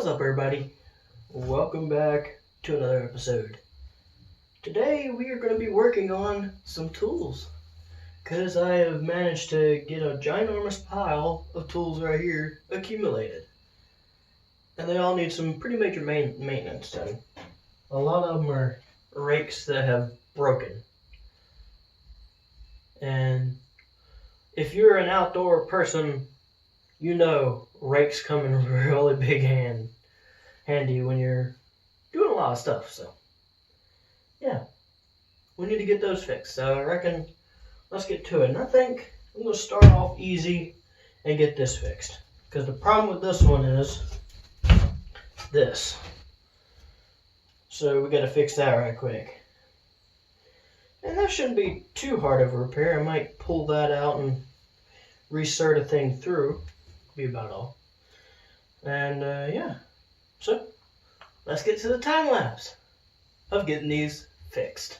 What's up, everybody? Welcome back to another episode. Today we are going to be working on some tools because I have managed to get a ginormous pile of tools right here accumulated, and they all need some pretty major maintenance done. A lot of them are rakes that have broken, and if you're an outdoor person, you know rakes come in really big handy when you're doing a lot of stuff. So yeah, we need to get those fixed. So I reckon let's get to it. And I think I'm going to start off easy and get this fixed, because the problem with this one is this. So we got to fix that right quick. And that shouldn't be too hard of a repair. I might pull that out and reinsert a thing through. Be about all. And yeah, so let's get to the time lapse of getting these fixed.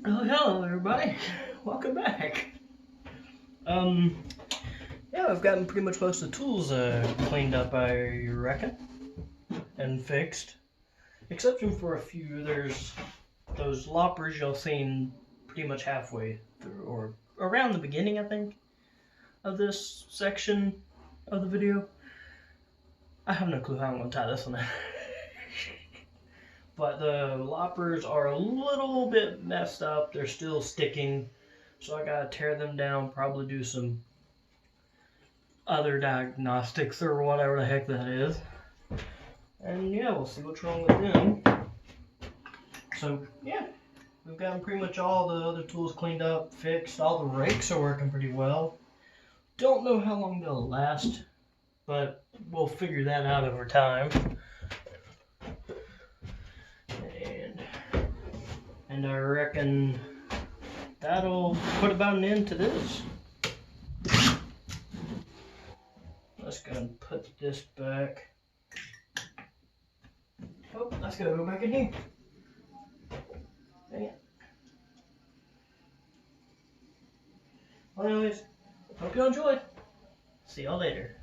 Oh, hello everybody. Welcome back. Yeah, I've gotten pretty much most of the tools cleaned up, I reckon, and fixed. Exception for a few. There's those loppers you'll see pretty much halfway through, or around the beginning, I think, of this section of the video. I have no clue how I'm going to tie this one in. But the loppers are a little bit messed up. They're still sticking. So I gotta tear them down, probably do some other diagnostics or whatever the heck that is. And yeah, we'll see what's wrong with them. So yeah, we've gotten pretty much all the other tools cleaned up, fixed. All the rakes are working pretty well. Don't know how long they'll last, but we'll figure that out over time. And I reckon that'll put about an end to this. just gonna put this back. Oh, that's gonna go back in here. Dang it. Well, anyways, hope you enjoyed. See y'all later.